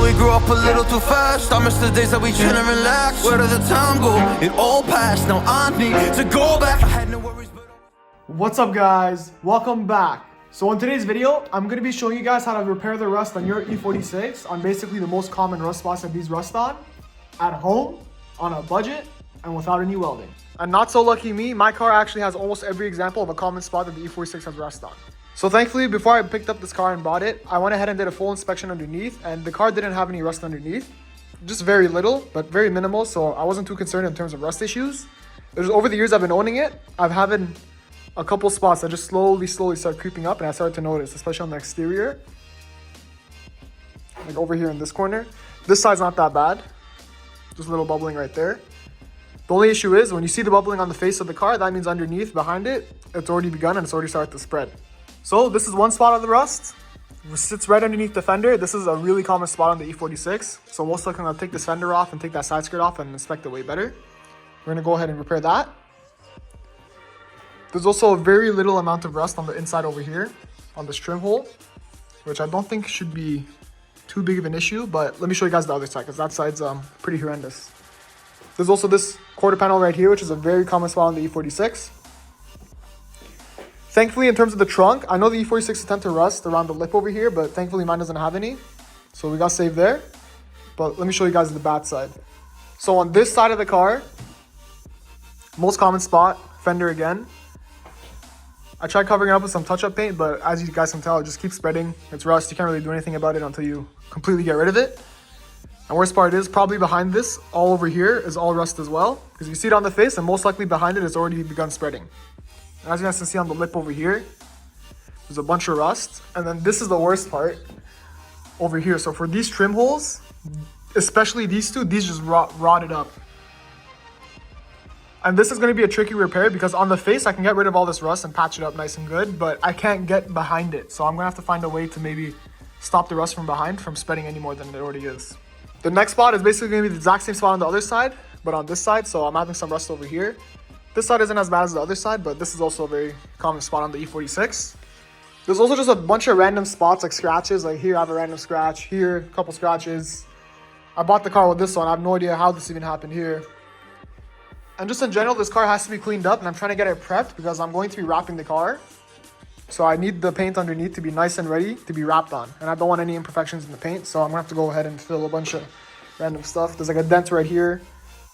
we grew up a little too fast. I miss the days that we chill and relax. Where did the time go? It all passed. Now I need to go back. I had no worries, but... What's up, guys? Welcome back. So in today's video, I'm going to be showing you guys how to repair the rust on your E46 on basically the most common rust spots that these rust on at home, on a budget, and without any welding. And not so lucky me, my car actually has almost every example of a common spot that the E46 has rust on. So thankfully, before I picked up this car and bought it, I went ahead and did a full inspection underneath, and the car didn't have any rust underneath. Just very little, but very minimal, so I wasn't too concerned in terms of rust issues. There's over the years I've been owning it, I've having a couple spots that just slowly start creeping up, and I started to notice, especially on the exterior. Like over here in this corner. This side's not that bad. Just a little bubbling right there. The only issue is when you see the bubbling on the face of the car, that means underneath, behind it, it's already begun and it's already started to spread. So this is one spot of the rust. It sits right underneath the fender. This is a really common spot on the E46. So most likely I'm gonna take this fender off and take that side skirt off and inspect it way better. We're gonna go ahead and repair that. There's also a very little amount of rust on the inside over here on this trim hole, which I don't think should be too big of an issue, but let me show you guys the other side because that side's pretty horrendous. There's also this quarter panel right here, which is a very common spot on the E46. Thankfully, in terms of the trunk, I know the E46s tend to rust around the lip over here, but thankfully mine doesn't have any. So we got saved there. But let me show you guys the bad side. So on this side of the car, most common spot, fender again. I tried covering it up with some touch-up paint, but as you guys can tell, it just keeps spreading. It's rust. You can't really do anything about it until you completely get rid of it. And worst part is probably behind this, all over here, is all rust as well. Because you see it on the face, and most likely behind it, it's already begun spreading. And as you guys can see on the lip over here, there's a bunch of rust. And then this is the worst part over here. So for these trim holes, especially these two, these just rotted up. And this is going to be a tricky repair because on the face, I can get rid of all this rust and patch it up nice and good, but I can't get behind it. So I'm going to have to find a way to maybe stop the rust from behind from spreading any more than it already is. The next spot is basically going to be the exact same spot on the other side, but on this side, so I'm having some rust over here. This side isn't as bad as the other side, but this is also a very common spot on the E46. There's also just a bunch of random spots like scratches, like here I have a random scratch, here a couple scratches. I bought the car with this one, I have no idea how this even happened here. And just in general, this car has to be cleaned up, and I'm trying to get it prepped because I'm going to be wrapping the car. So I need the paint underneath to be nice and ready to be wrapped on. And I don't want any imperfections in the paint, so I'm gonna have to go ahead and fill a bunch of random stuff. There's like a dent right here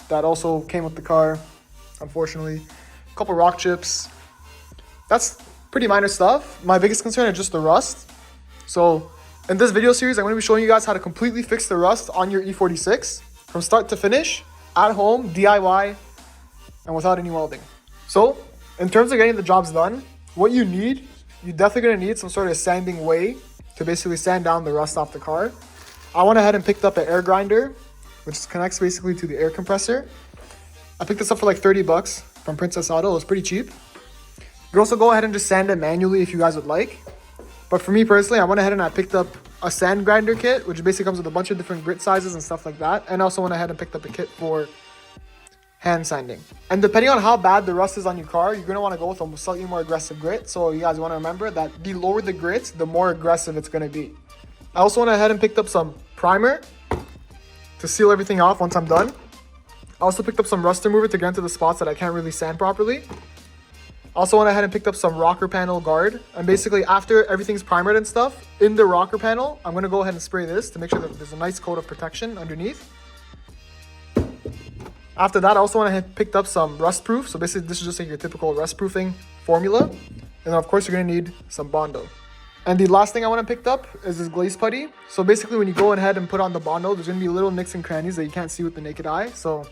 that also came with the car, unfortunately. A couple rock chips. That's pretty minor stuff. My biggest concern is just the rust. So in this video series, I'm gonna be showing you guys how to completely fix the rust on your E46 from start to finish, at home, DIY, and without any welding. So in terms of getting the jobs done, what you need, you're definitely going to need some sort of sanding way to basically sand down the rust off the car. I went ahead and picked up an air grinder, which connects basically to the air compressor. I picked this up for like 30 bucks from Princess Auto. It was pretty cheap. You can also go ahead and just sand it manually if you guys would like. But for me personally, I went ahead and I picked up a sand grinder kit, which basically comes with a bunch of different grit sizes and stuff like that. And I also went ahead and picked up a kit for hand sanding. And depending on how bad the rust is on your car, you're going to want to go with a slightly more aggressive grit. So you guys want to remember that the lower the grit, the more aggressive it's going to be. I also went ahead and picked up some primer to seal everything off once I'm done. I also picked up some rust remover to get into the spots that I can't really sand properly. I also went ahead and picked up some rocker panel guard. And basically after everything's primered and stuff, in the rocker panel, I'm going to go ahead and spray this to make sure that there's a nice coat of protection underneath. After that, I also went ahead and picked up some rust proof. So basically this is just like your typical rust proofing formula. And then of course you're going to need some Bondo. And the last thing I went and picked up is this glaze putty. So basically when you go ahead and put on the Bondo, there's going to be little nicks and crannies that you can't see with the naked eye. So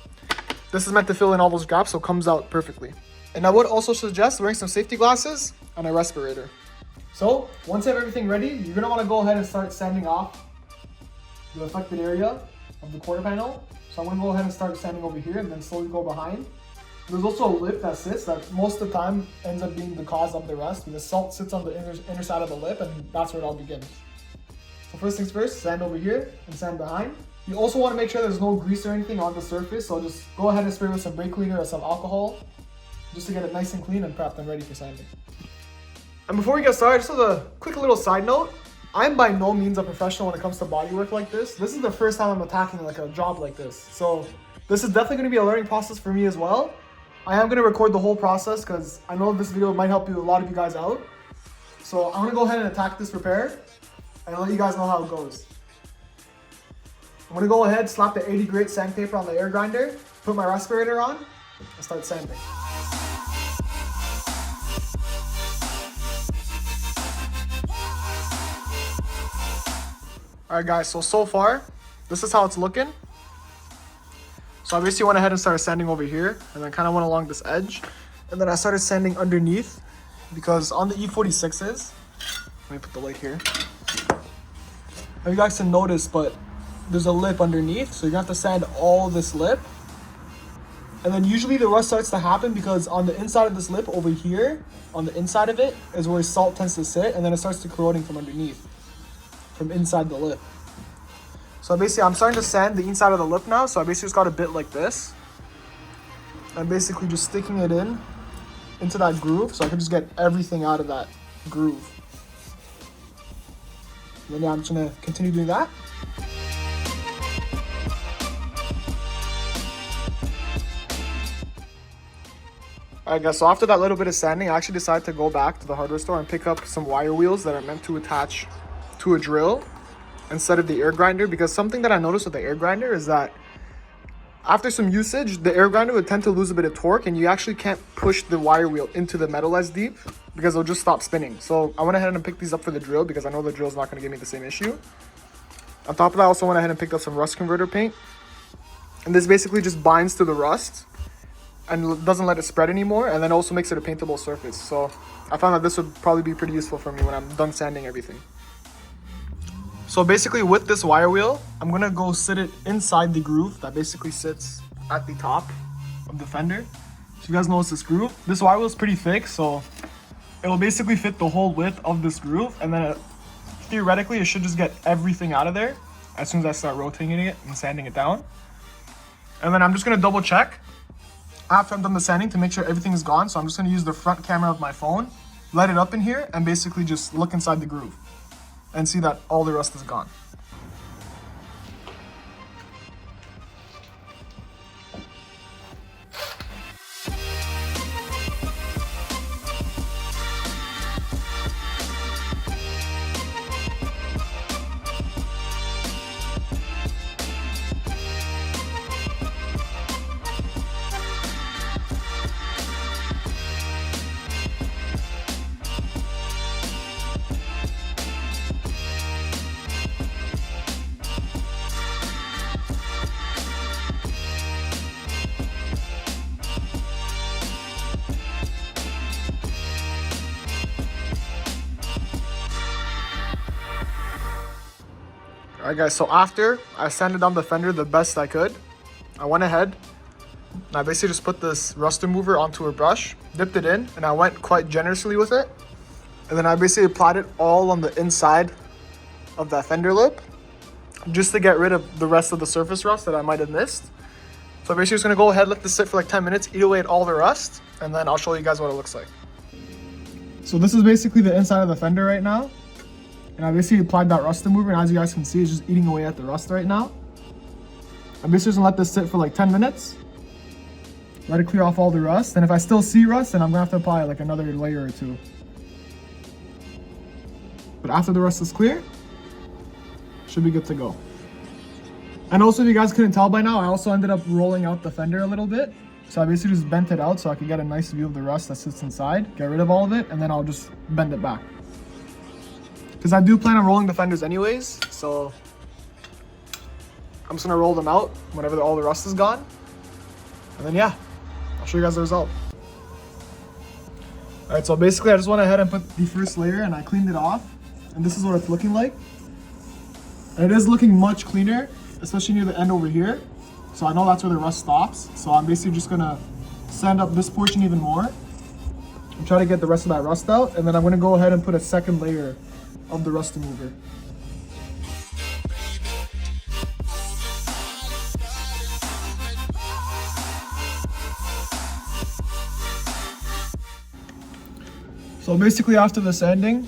this is meant to fill in all those gaps so it comes out perfectly. And I would also suggest wearing some safety glasses and a respirator. So once you have everything ready, you're going to want to go ahead and start sanding off the affected area of the quarter panel. So I'm going to go ahead and start sanding over here and then slowly go behind. There's also a lip that sits that most of the time ends up being the cause of the rust because salt sits on the inner side of the lip and that's where it all begins. So first things first, sand over here and sand behind. You also want to make sure there's no grease or anything on the surface, so just go ahead and spray with some brake cleaner or some alcohol just to get it nice and clean and prepped and ready for sanding. And before we get started, just as a quick little side note, I'm by no means a professional when it comes to bodywork like this. This is the first time I'm attacking like a job like this. So this is definitely going to be a learning process for me as well. I am going to record the whole process because I know this video might help a lot of you guys out. So I'm going to go ahead and attack this repair and let you guys know how it goes. I'm going to go ahead, slap the 80 grit sandpaper on the air grinder, put my respirator on, and start sanding. Alright guys, so far, this is how it's looking. So I basically went ahead and started sanding over here, and then kind of went along this edge. And then I started sanding underneath, because on the E46s, let me put the light here. You guys can notice, but there's a lip underneath, so you're gonna have to sand all this lip. And then usually the rust starts to happen because on the inside of this lip over here, on the inside of it, is where salt tends to sit, and then it starts to corroding from underneath. From inside the lip. So basically I'm starting to sand the inside of the lip now, so I basically just got a bit like this. I'm basically just sticking it into that groove so I can just get everything out of that groove. And then yeah, I'm just gonna continue doing that. Alright guys, so after that little bit of sanding, I actually decided to go back to the hardware store and pick up some wire wheels that are meant to attach to a drill instead of the air grinder, because something that I noticed with the air grinder is that after some usage, the air grinder would tend to lose a bit of torque and you actually can't push the wire wheel into the metal as deep because it'll just stop spinning. So I went ahead and picked these up for the drill because I know the drill is not going to give me the same issue. On top of that, I also went ahead and picked up some rust converter paint, and this basically just binds to the rust and doesn't let it spread anymore, and then also makes it a paintable surface. So I found that this would probably be pretty useful for me when I'm done sanding everything. So basically with this wire wheel, I'm gonna go sit it inside the groove that basically sits at the top of the fender. So you guys notice this groove. This wire wheel is pretty thick, so it will basically fit the whole width of this groove, and then theoretically it should just get everything out of there as soon as I start rotating it and sanding it down. And then I'm just gonna double check after I'm done the sanding to make sure everything is gone. So I'm just gonna use the front camera of my phone, light it up in here, and basically just look inside the groove and see that all the rust is gone. Alright guys, so after I sanded down the fender the best I could, I went ahead and I basically just put this rust remover onto a brush, dipped it in, and I went quite generously with it. And then I basically applied it all on the inside of that fender lip, just to get rid of the rest of the surface rust that I might have missed. So I'm basically just gonna go ahead, let this sit for like 10 minutes, eat away at all the rust, and then I'll show you guys what it looks like. So this is basically the inside of the fender right now. And I basically applied that rust remover, and as you guys can see, it's just eating away at the rust right now. I'm basically just gonna let this sit for like 10 minutes. Let it clear off all the rust. And if I still see rust, then I'm gonna have to apply like another layer or two. But after the rust is clear, should be good to go. And also, if you guys couldn't tell by now, I also ended up rolling out the fender a little bit. So I basically just bent it out so I could get a nice view of the rust that sits inside, get rid of all of it, and then I'll just bend it back. Because I do plan on rolling the fenders anyways, so I'm just gonna roll them out whenever all the rust is gone. And then yeah, I'll show you guys the result. Alright, so basically I just went ahead and put the first layer and I cleaned it off. And this is what it's looking like. And it is looking much cleaner, especially near the end over here. So I know that's where the rust stops. So I'm basically just gonna sand up this portion even more and try to get the rest of that rust out. And then I'm gonna go ahead and put a second layer of the rust remover. So basically after the sanding,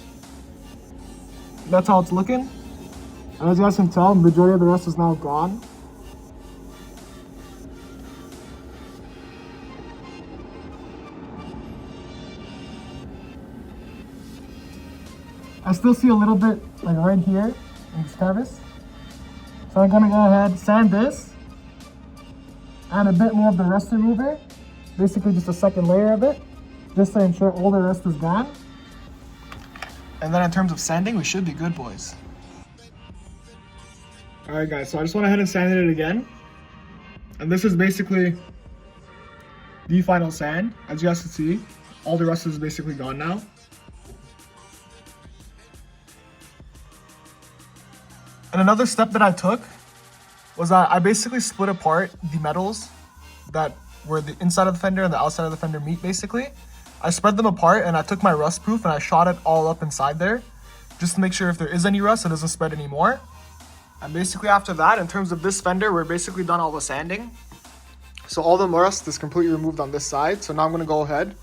that's how it's looking. And as you guys can tell, majority of the rust is now gone. I still see a little bit like right here in this crevice. So I'm gonna go ahead, sand this, add a bit more of the rust remover, basically just a second layer of it, just to ensure all the rust is gone. And then in terms of sanding, we should be good, boys. All right, guys, so I just went ahead and sanded it again. And this is basically the final sand. As you guys can see, all the rust is basically gone now. And another step that I took was that I basically split apart the metals that were the inside of the fender and the outside of the fender meet, basically. I spread them apart and I took my rust proof and I shot it all up inside there just to make sure if there is any rust, it doesn't spread anymore. And basically after that, in terms of this fender, we're basically done all the sanding. So all the rust is completely removed on this side. So now I'm gonna go ahead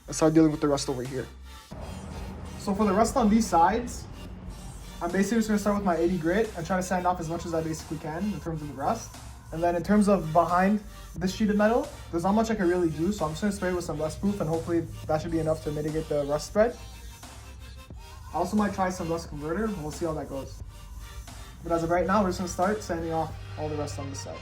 and start dealing with the rust over here. So for the rust on these sides, I'm basically just gonna start with my 80 grit and try to sand off as much as I basically can in terms of the rust. And then in terms of behind this sheet of metal, there's not much I can really do. So I'm just gonna spray it with some rust proof and hopefully that should be enough to mitigate the rust spread. I also might try some rust converter and we'll see how that goes. But as of right now, we're just gonna start sanding off all the rust on this side.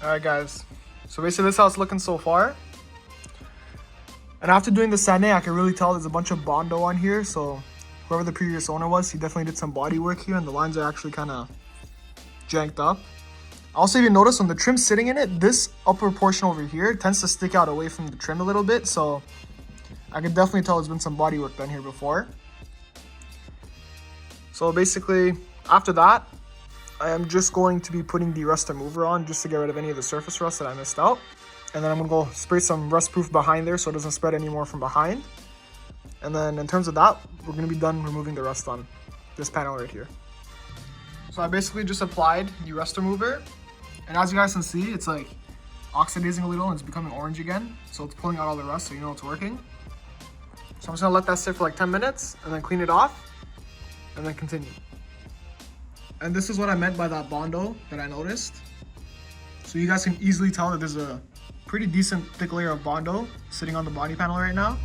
Alright guys, so basically this is how it's looking so far. And after doing the sanding, I can really tell there's a bunch of Bondo on here. So whoever the previous owner was, he definitely did some body work here and the lines are actually kind of janked up. Also, if you notice on the trim sitting in it, this upper portion over here tends to stick out away from the trim a little bit. So I can definitely tell there's been some body work done here before. So basically after that, I am just going to be putting the rust remover on just to get rid of any of the surface rust that I missed out. And then I'm gonna go spray some rust proof behind there so it doesn't spread any more from behind. And then in terms of that, we're gonna be done removing the rust on this panel right here. So I basically just applied the rust remover. And as you guys can see, it's like oxidizing a little and it's becoming orange again. So it's pulling out all the rust so you know it's working. So I'm just gonna let that sit for like 10 minutes and then clean it off and then continue. And this is what I meant by that Bondo that I noticed. So you guys can easily tell that there's a pretty decent thick layer of Bondo sitting on the body panel right now.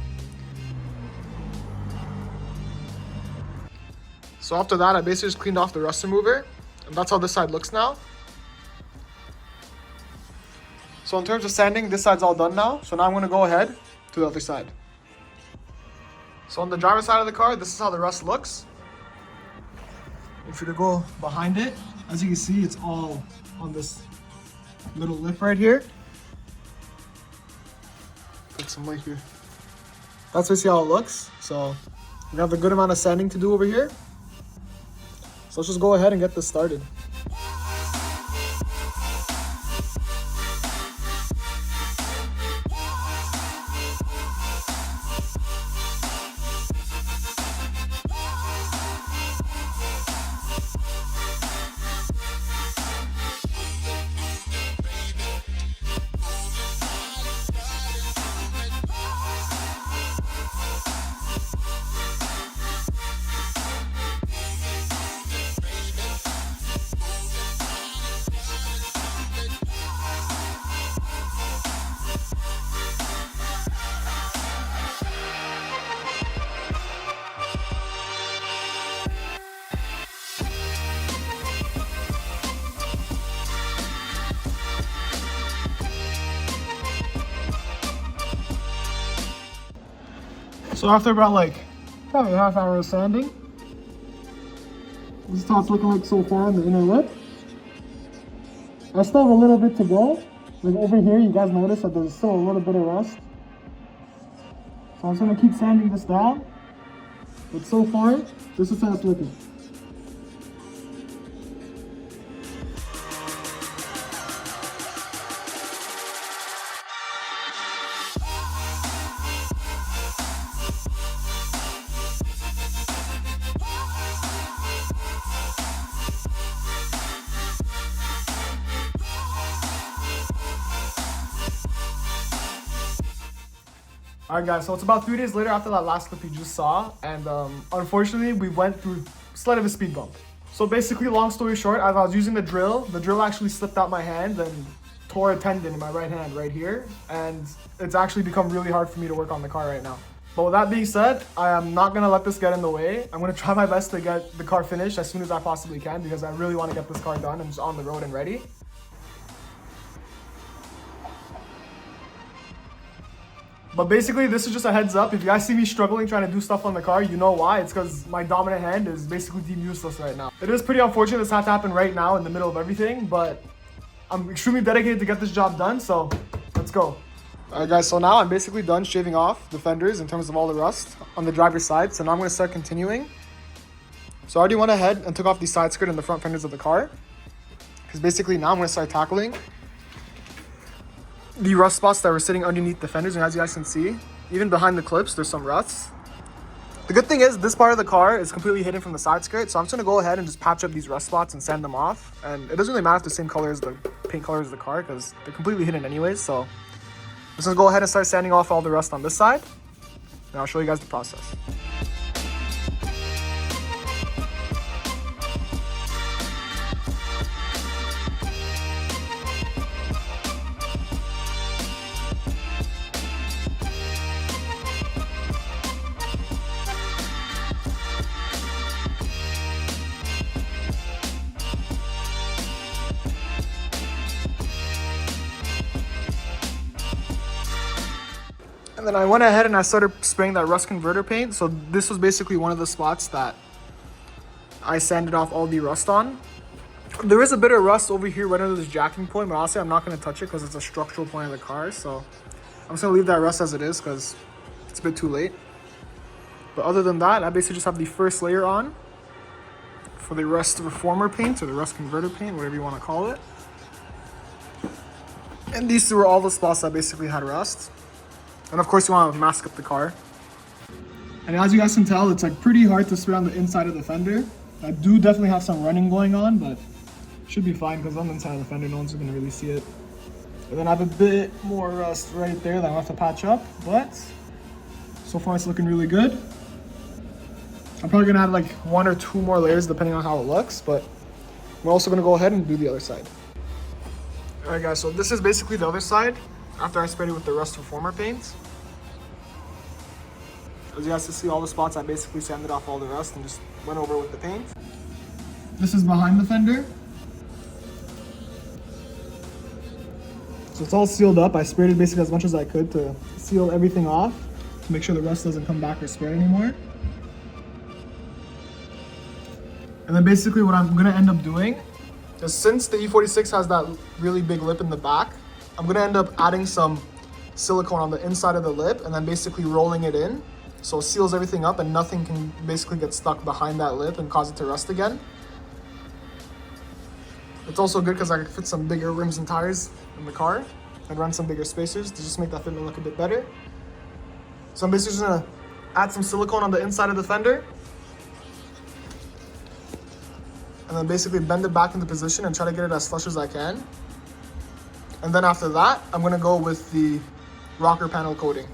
So after that, I basically just cleaned off the rust remover, and that's how this side looks now. So in terms of sanding, this side's all done now. So now I'm gonna go ahead to the other side. So on the driver's side of the car, this is how the rust looks. If you were to go behind it, as you can see, it's all on this little lip right here. Put some light here. That's basically how it looks. So we have a good amount of sanding to do over here. So let's just go ahead and get this started. So after about like probably a half hour of sanding, this is how it's looking like so far on the inner lip. I still have a little bit to go. Like over here, you guys notice that there's still a little bit of rust. So I'm just gonna keep sanding this down. But so far, this is how it's looking. Alright guys, so it's about 3 days later after that last clip you just saw, and unfortunately we went through slight of a speed bump. So basically, long story short, as I was using the drill actually slipped out my hand and tore a tendon in my right hand right here, and it's actually become really hard for me to work on the car right now. But with that being said, I am not gonna let this get in the way. I'm gonna try my best to get the car finished as soon as I possibly can because I really want to get this car done and just on the road and ready. But basically, this is just a heads up. If you guys see me struggling trying to do stuff on the car, you know why. It's because my dominant hand is basically deemed useless right now. It is pretty unfortunate this had to happen right now in the middle of everything, but I'm extremely dedicated to get this job done, so let's go. Alright guys, so now I'm basically done shaving off the fenders in terms of all the rust on the driver's side. So now I'm going to start continuing. So I already went ahead and took off the side skirt and the front fenders of the car. Because basically now I'm going to start tackling the rust spots that were sitting underneath the fenders, and as you guys can see, even behind the clips, there's some rust. The good thing is this part of the car is completely hidden from the side skirt, so I'm just gonna go ahead and just patch up these rust spots and sand them off. And it doesn't really matter if they're the same color as the paint color as the car because they're completely hidden anyways. So I'm just gonna go ahead and start sanding off all the rust on this side, and I'll show you guys the process. And then I went ahead and I started spraying that rust converter paint. So this was basically one of the spots that I sanded off all the rust on. There is a bit of rust over here right under this jacking point, but honestly I'm not going to touch it because it's a structural point of the car. So I'm just going to leave that rust as it is because it's a bit too late. But other than that, I basically just have the first layer on for the rust reformer paint or the rust converter paint, whatever you want to call it. And these two were all the spots that basically had rust. And of course you want to mask up the car. And as you guys can tell, it's like pretty hard to spray on the inside of the fender. I do definitely have some running going on, but should be fine because on the inside of the fender, no one's going to really see it. And then I have a bit more rust right there that I'll have to patch up, but so far it's looking really good. I'm probably going to add like 1 or 2 more layers depending on how it looks, but we're also going to go ahead and do the other side. Alright guys, so this is basically the other side after I sprayed it with the rust reformer paint. As you guys can see, all the spots I basically sanded off all the rust and just went over with the paint. This is behind the fender. So it's all sealed up. I sprayed it basically as much as I could to seal everything off to make sure the rust doesn't come back or spread anymore. And then basically what I'm gonna end up doing is, since the E46 has that really big lip in the back, I'm gonna end up adding some silicone on the inside of the lip and then basically rolling it in so it seals everything up and nothing can basically get stuck behind that lip and cause it to rust again. It's also good because I can fit some bigger rims and tires in the car and run some bigger spacers to just make that fitment look a bit better. So I'm basically just gonna add some silicone on the inside of the fender and then basically bend it back into position and try to get it as flush as I can. And then after that, I'm gonna go with the rocker panel coating,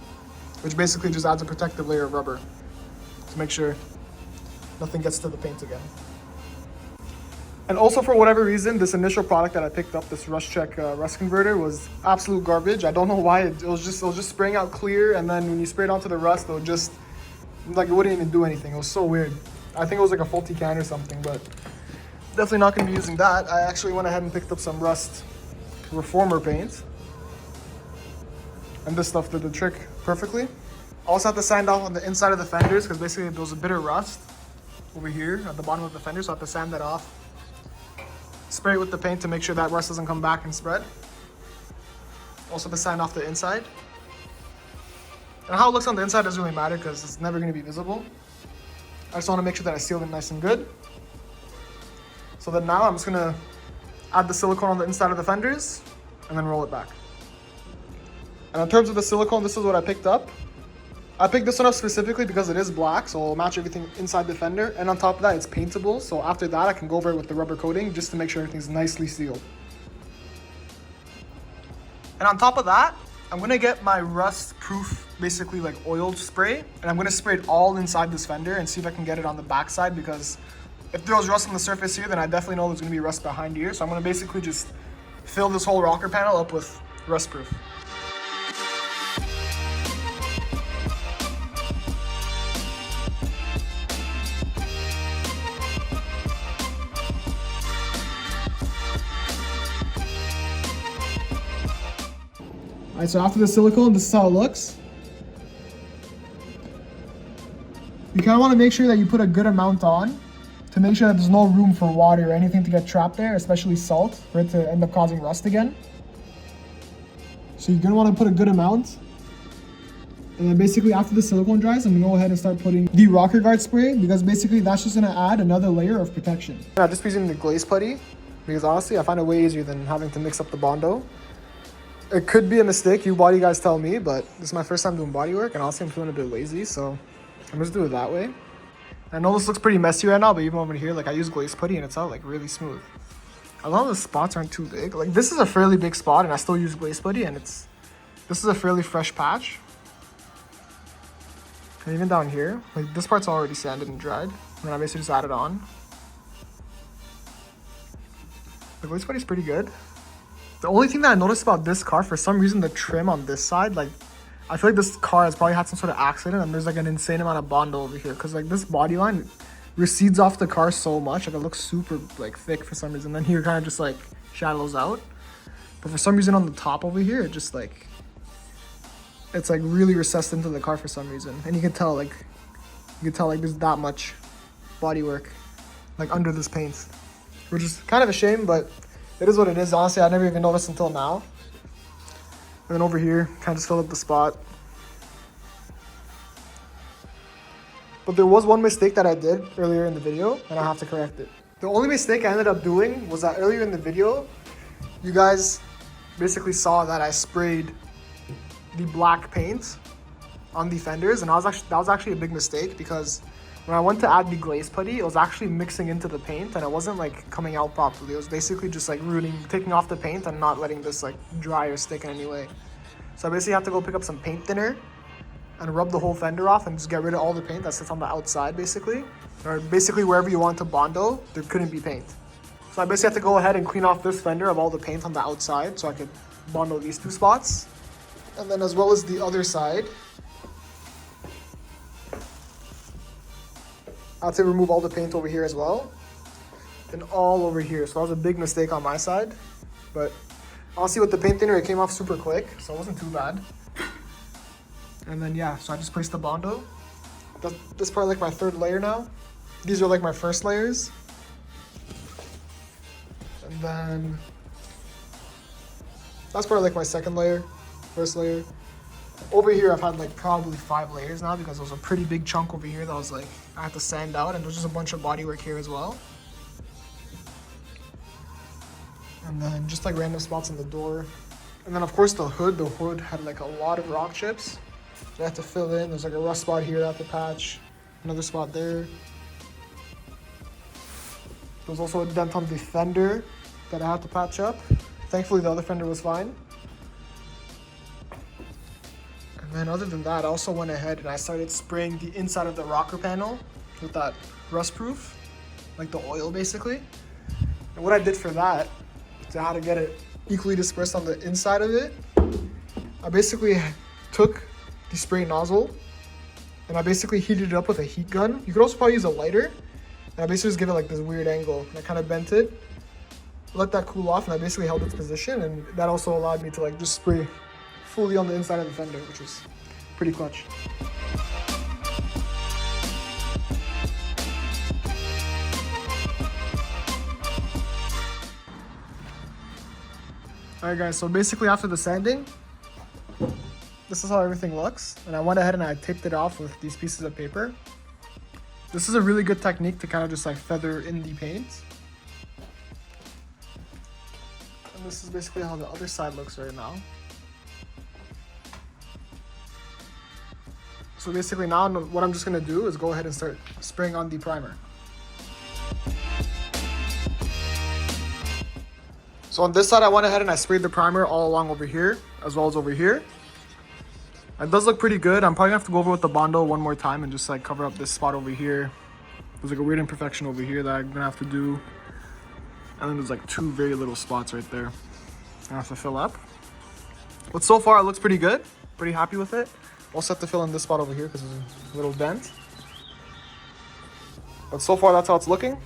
which basically just adds a protective layer of rubber to make sure nothing gets to the paint again. And also, for whatever reason, this initial product that I picked up, this Rust Check rust converter, was absolute garbage. I don't know why. It was just spraying out clear, and then when you spray it onto the rust, it would just, like, it wouldn't even do anything. It was so weird. I think it was like a faulty can or something, but definitely not gonna be using that. I actually went ahead and picked up some rust reformer paint, and this stuff did the trick perfectly. Also have to sand off on the inside of the fenders because basically there was a bit of rust over here at the bottom of the fender, so I have to sand that off. Spray it with the paint to make sure that rust doesn't come back and spread. Also have to sand off the inside. And how it looks on the inside doesn't really matter because it's never going to be visible. I just want to make sure that I sealed it nice and good. So then now I'm just going to add the silicone on the inside of the fenders and then roll it back. And in terms of the silicone, this is what I picked up. I picked this one up specifically because it is black, so it'll match everything inside the fender. And on top of that, it's paintable. So after that, I can go over it with the rubber coating just to make sure everything's nicely sealed. And on top of that, I'm gonna get my rust rust-proof, basically like oiled spray. And I'm gonna spray it all inside this fender and see if I can get it on the backside, because if there was rust on the surface here, then I definitely know there's gonna be rust behind here. So I'm gonna basically just fill this whole rocker panel up with rust-proof. Alright, so after the silicone, this is how it looks. You kind of want to make sure that you put a good amount on to make sure that there's no room for water or anything to get trapped there, especially salt, for it to end up causing rust again. So you're going to want to put a good amount. And then basically after the silicone dries, I'm going to go ahead and start putting the rocker guard spray, because basically that's just going to add another layer of protection. I'm just using the glaze putty because honestly I find it way easier than having to mix up the Bondo. It could be a mistake, you body guys tell me, but this is my first time doing body work and honestly I'm feeling a bit lazy, so I'm just doing it that way. I know this looks pretty messy right now, but even over here, like I use glaze putty and it's out like really smooth. I love the spots aren't too big. Like this is a fairly big spot and I still use glaze putty, and this is a fairly fresh patch. And even down here, like this part's already sanded and dried. And then I basically just add it on. The glaze putty's pretty good. The only thing that I noticed about this car, for some reason, the trim on this side, like, I feel like this car has probably had some sort of accident and there's like an insane amount of Bondo over here. Cause like this body line recedes off the car so much, like it looks super like thick for some reason. Then here kind of just like shallows out. But for some reason on the top over here, it just like, it's like really recessed into the car for some reason. And you can tell like there's that much body work like under this paint, which is kind of a shame, but it is what it is. Honestly, I never even noticed until now. And then over here, kind of just fill up the spot. But there was one mistake that I did earlier in the video, and I have to correct it. The only mistake I ended up doing was that earlier in the video, you guys basically saw that I sprayed the black paint on the fenders, and that was actually a big mistake, because when I went to add the glaze putty, it was actually mixing into the paint and it wasn't like coming out properly. It was basically just like taking off the paint and not letting this like dry or stick in any way. So I basically have to go pick up some paint thinner and rub the whole fender off and just get rid of all the paint that sits on the outside basically. Or basically wherever you want to Bondo, there couldn't be paint. So I basically have to go ahead and clean off this fender of all the paint on the outside so I could Bondo these two spots. And then as well as the other side, I have to remove all the paint over here as well, and all over here. So that was a big mistake on my side, but honestly with the paint thinner, it came off super quick, so it wasn't too bad. And then yeah, so I just placed the Bondo. This is probably like my third layer now. These are like my first layers. And then that's probably like my second layer, first layer. Over here, I've had like probably 5 layers now, because there was a pretty big chunk over here that was like, I had to sand out, and there's just a bunch of bodywork here as well. And then just like random spots on the door. And then of course the hood had like a lot of rock chips that I had to fill in. There's like a rust spot here that I have to patch, another spot there. There's also a dent on the fender that I had to patch up. Thankfully the other fender was fine. And then other than that, I also went ahead and I started spraying the inside of the rocker panel with that rust proof, like the oil basically. And what I did for that, to how to get it equally dispersed on the inside of it, I basically took the spray nozzle and I basically heated it up with a heat gun. You could also probably use a lighter. And I basically just give it like this weird angle. And I kind of bent it, let that cool off, and I basically held its position. And that also allowed me to like just spray fully on the inside of the fender, which was pretty clutch. Alright guys, so basically after the sanding, this is how everything looks. And I went ahead and I taped it off with these pieces of paper. This is a really good technique to kind of just like feather in the paint. And this is basically how the other side looks right now. So basically now what I'm just gonna do is go ahead and start spraying on the primer. So on this side, I went ahead and I sprayed the primer all along over here, as well as over here. It does look pretty good. I'm probably gonna have to go over with the Bondo one more time and just like cover up this spot over here. There's like a weird imperfection over here that I'm gonna have to do. And then there's like 2 very little spots right there I have to fill up. But so far it looks pretty good. Pretty happy with it. Also have to fill in this spot over here because there's a little dent. But so far that's how it's looking.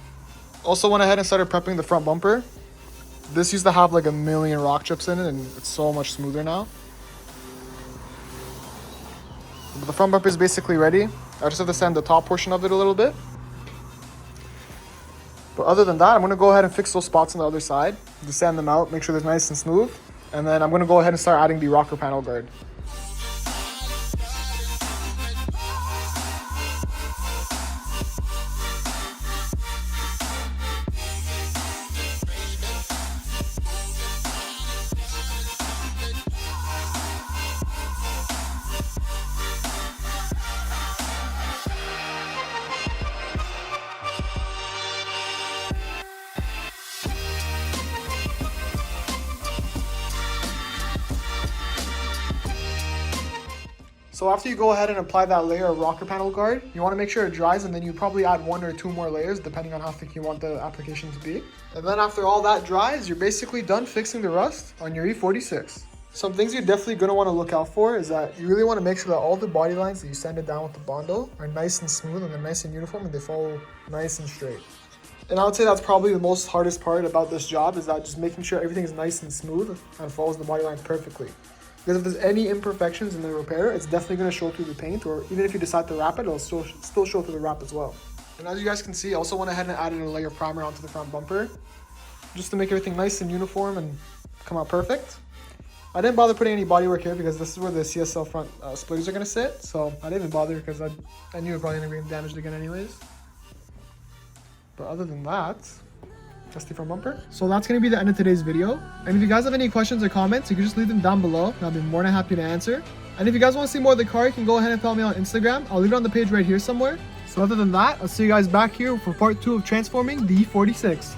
Also went ahead and started prepping the front bumper. This used to have like a million rock chips in it and it's so much smoother now. But the front bumper is basically ready. I just have to sand the top portion of it a little bit. But other than that, I'm gonna go ahead and fix those spots on the other side. Just sand them out, make sure they're nice and smooth. And then I'm gonna go ahead and start adding the rocker panel guard. So after you go ahead and apply that layer of rocker panel guard, you want to make sure it dries, and then you probably add 1 or 2 more layers depending on how thick you want the application to be. And then after all that dries, you're basically done fixing the rust on your E46. Some things you're definitely going to want to look out for is that you really want to make sure that all the body lines that you sand it down with the Bondo are nice and smooth and they're nice and uniform and they follow nice and straight. And I would say that's probably the most hardest part about this job, is that just making sure everything is nice and smooth and follows the body lines perfectly. Because if there's any imperfections in the repair, it's definitely going to show through the paint, or even if you decide to wrap it, it'll still show through the wrap as well. And as you guys can see, I also went ahead and added a layer of primer onto the front bumper, just to make everything nice and uniform and come out perfect. I didn't bother putting any bodywork here because this is where the CSL front splitters are going to sit, so I didn't even bother because I knew it was probably going to get damaged again anyways. But other than that, that's the front bumper. So that's going to be the end of today's video. And if you guys have any questions or comments, you can just leave them down below and I'll be more than happy to answer. And if you guys want to see more of the car, you can go ahead and follow me on Instagram. I'll leave it on the page right here somewhere. So other than that, I'll see you guys back here for part 2 of transforming the E46.